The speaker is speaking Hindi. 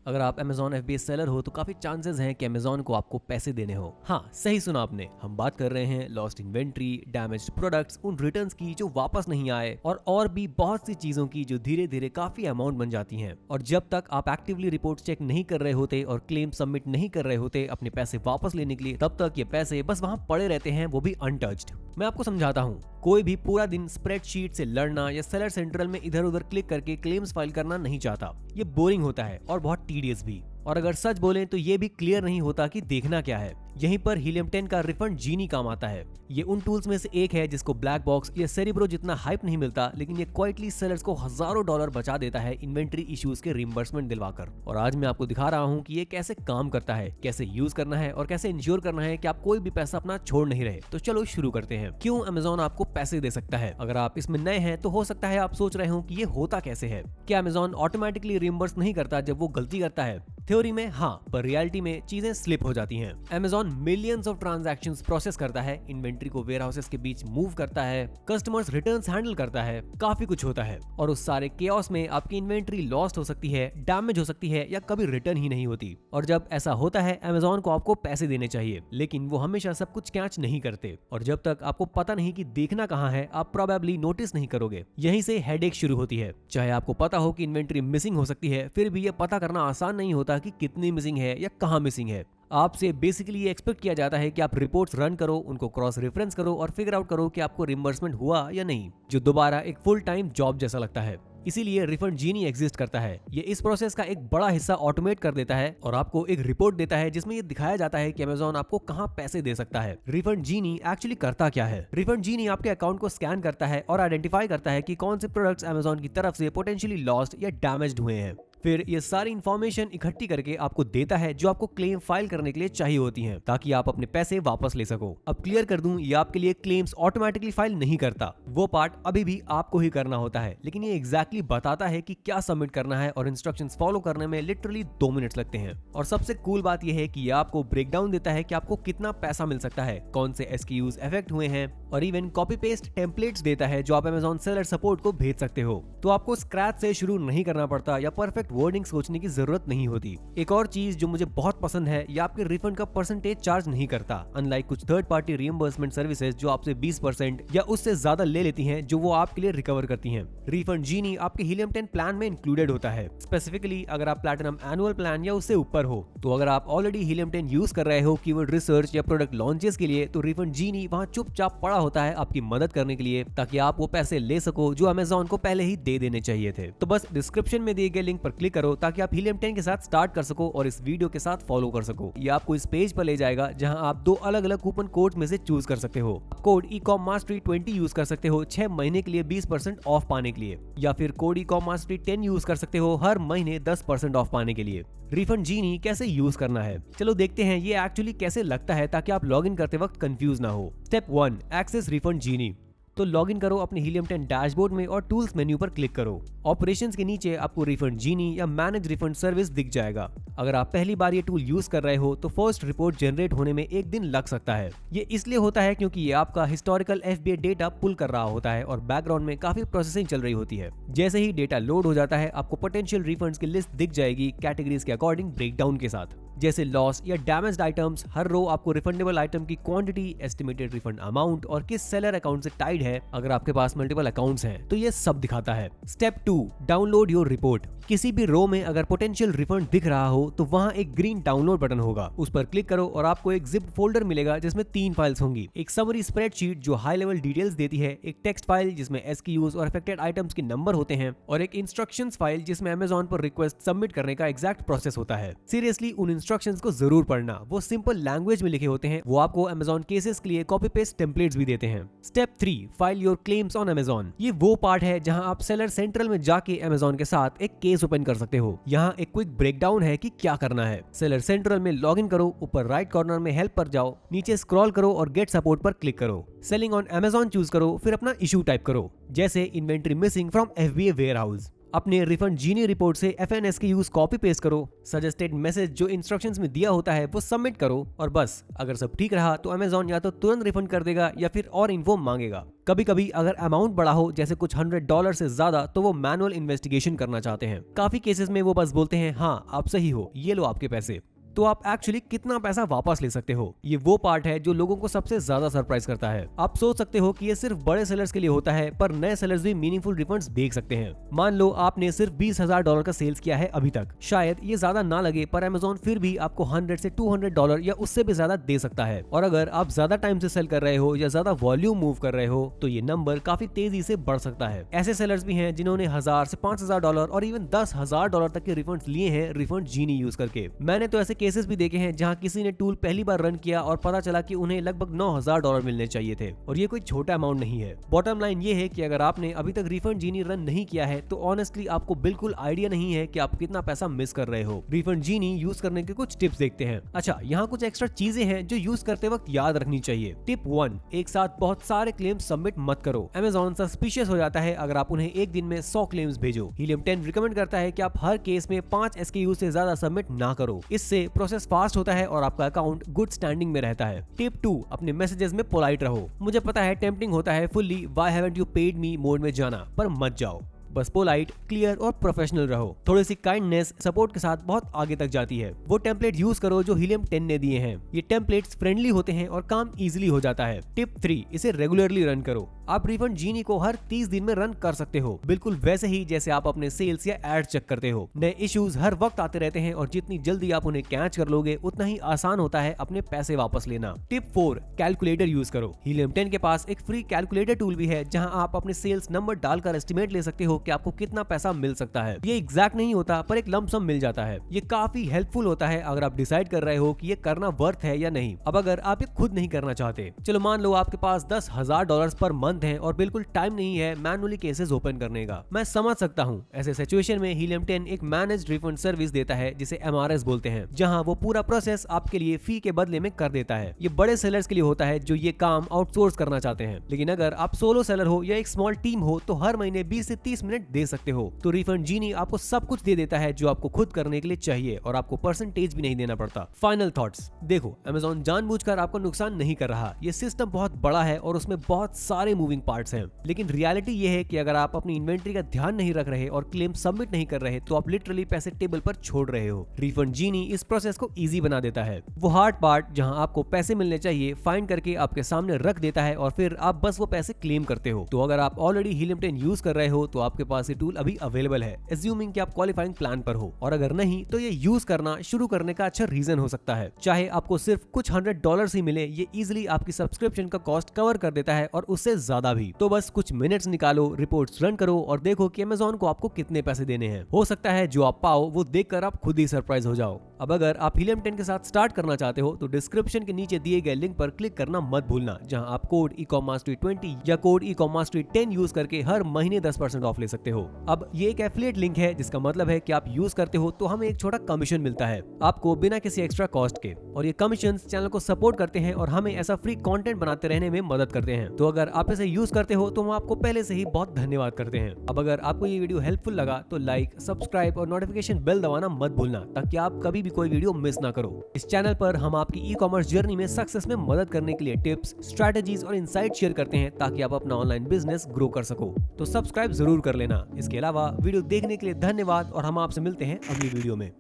अगर आप Amazon FBA सेलर हो तो काफी चांसेस हैं कि Amazon को आपको पैसे देने हो। हाँ, सही सुना आपने। हम बात कर रहे हैं लॉस्ट इन्वेंट्री, डैमेज्ड प्रोडक्ट्स, उन रिटर्न्स की जो वापस नहीं आए और भी बहुत सी चीजों की जो धीरे धीरे काफी अमाउंट बन जाती हैं। और जब तक आप एक्टिवली रिपोर्ट चेक नहीं कर रहे होते और क्लेम सबमिट नहीं कर रहे होते अपने पैसे वापस लेने के लिए, तब तक ये पैसे बस वहां पड़े रहते हैं, वो भी अनटच्ड। मैं आपको समझाता हूँ। कोई भी पूरा दिन स्प्रेडशीट से लड़ना या सेलर सेंट्रल में इधर उधर क्लिक करके क्लेम्स फाइल करना नहीं चाहता। ये बोरिंग होता है और बहुत टीडियस भी। और अगर सच बोलें तो ये भी क्लियर नहीं होता कि देखना क्या है। यहीं पर हीलियम 10 का रिफंड जीनी काम आता है। ये उन टूल्स में से एक है जिसको ब्लैक बॉक्स या सेरिब्रो जितना हाइप नहीं मिलता, लेकिन ये क्वाइटली सेलर्स को हजारों डॉलर बचा देता है इन्वेंट्री इश्यूज के रिइंबर्समेंट दिलवाकर। और आज मैं आपको दिखा रहा हूँ कि ये कैसे काम करता है, कैसे यूज करना है और कैसे इंश्योर करना है कि आप कोई भी पैसा अपना छोड़ नहीं रहे। तो चलो शुरू करते हैं। क्यों Amazon आपको पैसे दे सकता है? अगर आप इसमें नए हैं तो हो सकता है आप सोच रहे हो कि ये होता कैसे है। क्या Amazon ऑटोमेटिकली रिइंबर्स नहीं करता जब वो गलती करता है? थ्योरी में हाँ, पर रियलिटी में चीजें स्लिप हो जाती हैं। Amazon millions of transactions process करता है, इन्वेंट्री को वेयरहाउसेस के बीच मूव करता है, कस्टमर्स रिटर्न्स हैंडल करता है, काफी कुछ होता है। और उस सारे केओस में आपकी इन्वेंट्री लॉस्ट हो सकती है, डैमेज हो सकती है या कभी रिटर्न ही नहीं होती। और जब ऐसा होता है Amazon को आपको पैसे देने चाहिए, लेकिन वो हमेशा सब कुछ कैच नहीं करते। और जब तक आपको पता नहीं कि देखना कहाँ है, आप प्रोबेबली नोटिस नहीं करोगे। यहीं से हेडेक शुरू होती है। चाहे आपको पता हो कि इन्वेंट्री मिसिंग हो सकती है, फिर भी ये पता करना आसान नहीं होता कि कितनी मिसिंग है या कहां मिसिंग है। आपसे बेसिकली ये एक्सपेक्ट किया जाता है कि आप रिपोर्ट्स रन करो, उनको क्रॉस रेफरेंस करो और फिगर आउट करो कि आपको रिइंबर्समेंट हुआ या नहीं, जो दोबारा एक फुल टाइम जॉब जैसा लगता है। इसीलिए रिफंड जीनी एग्जिस्ट करता है। ये इस प्रोसेस का एक बड़ा हिस्सा ऑटोमेट कर देता है और आपको एक रिपोर्ट देता है जिसमें ये दिखाया जाता है कि Amazon आपको कहां पैसे दे सकता है। रिफंड जीनी एक्चुअली करता क्या है? रिफंड जीनी आपके अकाउंट को स्कैन करता है और आइडेंटिफाई करता है कि कौन से प्रोडक्ट्स Amazon की तरफ से पोटेंशियली लॉस्ट या डैमेज्ड हुए हैं। फिर ये सारी इंफॉर्मेशन इकट्ठी करके आपको देता है जो आपको क्लेम फाइल करने के लिए चाहिए होती हैं, ताकि आप अपने पैसे वापस ले सको। अब क्लियर कर दूं, ये आपके लिए क्लेम्स ऑटोमेटिकली फाइल नहीं करता। वो पार्ट अभी भी आपको ही करना होता है, लेकिन ये एग्जैक्टली बताता है कि क्या सबमिट करना है और इंस्ट्रक्शंस फॉलो करने में लिटरली 2 मिनट्स लगते हैं। और सबसे कूल बात यह है कि ये आपको ब्रेकडाउन देता है कि आपको कितना पैसा मिल सकता है, कौन से SKUs अफेक्ट हुए हैं, और इवन कॉपी पेस्ट टेम्पलेट्स देता है जो आप Amazon सेलर सपोर्ट को भेज सकते हो। तो आपको स्क्रैच से शुरू नहीं करना पड़ता या परफेक्ट वर्डिंग सोचने की जरूरत नहीं होती। एक और चीज जो मुझे बहुत पसंद है, ये आपके रिफंड का परसेंटेज चार्ज नहीं करता, अनलाइक कुछ थर्ड पार्टी रिइंबर्समेंट सर्विसेज जो आपसे 20% या उससे ज्यादा ले लेती हैं, जो वो आपके लिए रिकवर करती हैं। रिफंड जीनी आपके हीलियम 10 प्लान में इंक्लूडेड होता है, स्पेसिफिकली अगर आप प्लैटिनम एनुअल प्लान या उससे ऊपर हो। तो अगर आप ऑलरेडी हीलियम 10 यूज कर रहे हो कीवर्ड रिसर्च या प्रोडक्ट लॉन्चेस के लिए, तो रिफंड जीनी वहां चुपचाप पड़ा होता है आपकी मदद करने के लिए, ताकि आप वो पैसे ले सको जो Amazon को पहले ही दे देने चाहिए थे। तो बस डिस्क्रिप्शन में दिए गए लिंक पर क्लिक करो ताकि आप हीलियम 10 के साथ स्टार्ट कर सको और इस वीडियो के साथ फॉलो कर सको। ये आपको इस पेज पर ले जाएगा जहां आप 2 अलग अलग कूपन कोड में से चूज कर सकते हो। कोड ecom mastery 20 यूज कर सकते हो 6 महीने के लिए 20% ऑफ पाने के लिए, या फिर कोड ecom mastery 10 यूज कर सकते हो हर महीने 10% ऑफ पाने के लिए। रिफंड जीनी कैसे यूज करना है, चलो देखते हैं ये एक्चुअली कैसे लगता है, ताकि आप लॉगिन करते वक्त कंफ्यूज ना हो। स्टेप 1, एक्सेस रिफंड जीनी। तो लॉगिन करो अपने हीलियम 10 डैशबोर्ड में और टूल्स मेन्यू पर क्लिक करो। ऑपरेशंस के नीचे आपको रिफंड जीनी या मैनेज रिफंड सर्विस दिख जाएगा। अगर आप पहली बार ये टूल यूज कर रहे हो तो फर्स्ट रिपोर्ट जनरेट होने में 1 दिन लग सकता है। ये इसलिए होता है क्योंकि ये आपका हिस्टोरिकल FBA डेटा पुल कर रहा होता है और बैकग्राउंड में काफी प्रोसेसिंग चल रही होती है। जैसे ही डेटा लोड हो जाता है, आपको पोटेंशियल रिफंड्स की लिस्ट दिख जाएगी कैटेगरीज के अकॉर्डिंग ब्रेकडाउन के साथ, जैसे लॉस या डैमेज्ड आइटम्स। हर रो आपको रिफंडेबल आइटम की क्वांटिटी, एस्टिमेटेड रिफंड अमाउंट और किस सेलर अकाउंट से टाइड है। अगर आपके पास मल्टीपल अकाउंट्स हैं तो ये सब दिखाता है। Step 2, download your report. किसी भी रो में अगर पोटेंशियल रिफंड दिख रहा हो तो वहां एक ग्रीन डाउनलोड बटन होगा, उस पर क्लिक करो और आपको एक जिप फोल्डर मिलेगा जिसमें 3 फाइल्स होंगी। एक समरी स्प्रेडशीट जो हाई लेवल डिटेल्स देती है, एक टेक्स्ट फाइल जिसमें SKUs और अफेक्टेड आइटम्स के नंबर होते हैं, और एक इंस्ट्रक्शंस फाइल जिसमें Amazon पर रिक्वेस्ट सबमिट करने का एग्जैक्ट प्रोसेस होता है। सीरियसली उन इंस्ट्रक्शंस को जरूर पढ़ना, वो सिंपल लैंग्वेज में लिखे होते हैं। वो आपको Amazon केसेस के लिए कॉपी पेस्ट टेम्पलेट्स भी देते हैं। Step 3, file your claims on Amazon। ये वो पार्ट है जहां आप सेलर सेंट्रल में जाके Amazon के साथ एक केस ओपन कर सकते हो। यहाँ एक क्विक ब्रेकडाउन है कि क्या करना है। सेलर सेंट्रल में लॉगिन करो, ऊपर राइट कॉर्नर में हेल्प पर जाओ, नीचे स्क्रॉल करो और गेट सपोर्ट पर क्लिक करो। सेलिंग ऑन Amazon चूज करो, फिर अपना इशू टाइप करो, जैसे inventory missing from FBA warehouse. अपने रिफंड जीनी रिपोर्ट से FNS के यूज कॉपी पेस्ट करो, सजेस्टेड मैसेज जो इंस्ट्रक्शंस में दिया होता है वो सबमिट करो और बस अगर सब ठीक रहा तो अमेजॉन या तो तुरंत रिफंड कर देगा या फिर और इन्फो मांगेगा। कभी कभी अगर अमाउंट बड़ा हो जैसे कुछ $100 से ज्यादा तो वो मैनुअल इन्वेस्टिगेशन करना चाहते हैं। काफी केसेस में वो बस बोलते हैं हाँ आप सही हो, ये लो आपके पैसे। तो आप एक्चुअली कितना पैसा वापस ले सकते हो, ये वो पार्ट है जो लोगों को सबसे ज्यादा सरप्राइज करता है। आप सोच सकते हो कि ये सिर्फ बड़े सेलर्स के लिए होता है, पर नए सेलर्स भी मीनिंगफुल रिफंड्स देख सकते हैं। मान लो आपने सिर्फ $20,000 का सेल्स किया है अभी तक। शायद ये ज्यादा ना लगे पर अमेजॉन फिर भी आपको $100 से $200 या उससे भी ज्यादा दे सकता है। और अगर आप ज्यादा टाइम से सेल कर रहे हो या ज्यादा वॉल्यूम मूव कर रहे हो तो ये नंबर काफी तेजी से बढ़ सकता है। ऐसे सेलर्स भी हैं जिन्होंने $1,000 से $5,000 और इवन $10,000 तक के रिफंड्स लिए हैं रिफंड जीनी यूज करके। मैंने तो ऐसे केसेस भी देखे हैं जहां किसी ने टूल पहली बार रन किया और पता चला कि उन्हें लगभग $9,000 मिलने चाहिए थे, और ये कोई छोटा अमाउंट नहीं है। बॉटम लाइन ये है कि अगर आपने अभी तक रिफंड जीनी रन नहीं किया है तो ऑनेस्टली आपको बिल्कुल आइडिया नहीं है कि आप कितना पैसा मिस कर रहे हो। रिफंड जीनी यूज करने के कुछ टिप्स देखते हैं। अच्छा, यहाँ कुछ एक्स्ट्रा चीजें हैं जो यूज करते वक्त याद रखनी चाहिए। टिप 1, एक साथ बहुत सारे क्लेम्स सबमिट मत करो। अमेजॉन सस्पिशियस हो जाता है अगर आप उन्हें एक दिन में 100 क्लेम्स भेजो। हीलियम 10 रिकमेंड करता है कि आप हर केस में 5 SKU से ज्यादा सबमिट ना करो। इससे प्रोसेस फास्ट होता है और आपका अकाउंट गुड स्टैंडिंग में रहता है। टिप 2, अपने मैसेजेस में पोलाइट रहो। मुझे पता है टेम्पटिंग होता है fully why haven't you paid me mode में जाना, पर मत जाओ। बस पोलाइट, क्लियर और प्रोफेशनल रहो। थोड़ी सी काइंडनेस सपोर्ट के साथ बहुत आगे तक जाती है। वो टेम्पलेट यूज करो जो हीलियम 10 ने दिए हैं। ये टेम्पलेट्स फ्रेंडली होते हैं और काम इजीली हो जाता है। टिप 3, इसे रेगुलरली रन करो। आप रिफंड जीनी को हर 30 दिन में रन कर सकते हो, बिल्कुल वैसे ही जैसे आप अपने सेल्स या एड चेक करते हो। नए इश्यूज हर वक्त आते रहते हैं और जितनी जल्दी आप उन्हें कैच कर लोगे उतना ही आसान होता है अपने पैसे वापस लेना। टिप 4, कैलकुलेटर यूज करो। हीलियम 10 के पास एक फ्री कैलकुलेटर टूल भी है जहां आप अपने सेल्स नंबर डालकर एस्टिमेट ले सकते हो कि आपको कितना पैसा मिल सकता है। ये एग्जैक्ट नहीं होता पर एक लंप सम मिल जाता है। ये काफी हेल्पफुल होता है अगर आप डिसाइड कर रहे हो कि ये करना वर्थ है या नहीं। अब अगर आप ये खुद नहीं करना चाहते, चलो मान लो आपके पास $10,000 पर मंथ है और बिल्कुल टाइम नहीं है मैनुअली केसेस ओपन करने का। मैं समझ सकता हूँ। ऐसे सिचुएशन में हीलियम 10 एक मैनेज्ड रिफंड सर्विस देता है जिसे MRS बोलते हैं, जहाँ वो पूरा प्रोसेस आपके लिए फी के बदले में कर देता है। ये बड़े सेलर्स के लिए होता है जो ये काम आउटसोर्स करना चाहते हैं। लेकिन अगर आप सोलो सेलर हो या एक स्मॉल टीम हो तो हर महीने 20 से 30 मिनट दे सकते हो। तो रिफंड जीनी आपको सब कुछ दे देता है जो आपको खुद करने के लिए चाहिए और आपको परसेंटेज भी नहीं देना पड़ता। फाइनल थॉट्स, देखो अमेजॉन जानबूझकर आपको नुकसान नहीं कर रहा। ये सिस्टम बहुत बड़ा है और उसमें बहुत सारे मूविंग पार्ट्स हैं। लेकिन रियलिटी ये है कि अगर आप अपनी इन्वेंट्री का ध्यान नहीं रख रहे और क्लेम सबमिट नहीं कर रहे तो आप लिटरली पैसे टेबल पर छोड़ रहे हो। रिफंड जीनी इस प्रोसेस को इजी बना देता है। वो हार्ड पार्ट जहां आपको पैसे मिलने चाहिए फाइंड करके आपके सामने रख देता है और फिर आप बस वो पैसे क्लेम करते हो। तो अगर आप ऑलरेडी हीलियम 10 यूज कर रहे हो तो आपके पास ये टूल अभी अवेलेबल है, एज्यूमिंग कि आप क्वालिफाइंग प्लान पर हो। और अगर नहीं तो ये यूज करना शुरू करने का अच्छा रीजन हो सकता है। चाहे आपको सिर्फ कुछ $100 ही मिले, ये इजीली आपकी सब्सक्रिप्शन का कॉस्ट कवर कर देता है और उससे ज्यादा भी। तो बस कुछ मिनट्स निकालो, रिपोर्ट्स रन करो और देखो कि अमेजॉन को आपको कितने पैसे देने हैं। हो सकता है जो आप पाओ वो देखकर आप खुद ही सरप्राइज हो जाओ। अब अगर आप हीलियम 10 के साथ स्टार्ट करना चाहते हो तो डिस्क्रिप्शन के नीचे दिए गए लिंक पर क्लिक करना मत भूलना, जहां आप कोड ecommastery20 या कोड ecommastery10 यूज करके हर महीने 10% ऑफ ले सकते हो। अब ये एक एफिलिएट लिंक है जिसका मतलब है कि आप यूज करते हो तो हमें एक छोटा कमीशन मिलता है आपको बिना किसी एक्स्ट्रा कॉस्ट के, और ये कमीशंस चैनल को सपोर्ट करते हैं और हमें ऐसा फ्री कंटेंट बनाते रहने में मदद करते हैं। तो अगर आप इसे यूज करते हो तो हम आपको पहले से ही बहुत धन्यवाद करते हैं। अब अगर आपको ये वीडियो हेल्पफुल लगा तो लाइक, सब्सक्राइब और नोटिफिकेशन बेल दबाना मत भूलना ताकि आप कभी भी कोई वीडियो मिस ना करो। इस चैनल पर हम आपकी ई कॉमर्स जर्नी में सक्सेस में मदद करने के लिए टिप्स, स्ट्रैटेजीज और इनसाइट शेयर करते हैं ताकि आप अपना ऑनलाइन बिजनेस ग्रो कर सको। तो सब्सक्राइब जरूर कर लेना। इसके अलावा वीडियो देखने के लिए धन्यवाद और हम आपसे मिलते हैं अगली वीडियो में।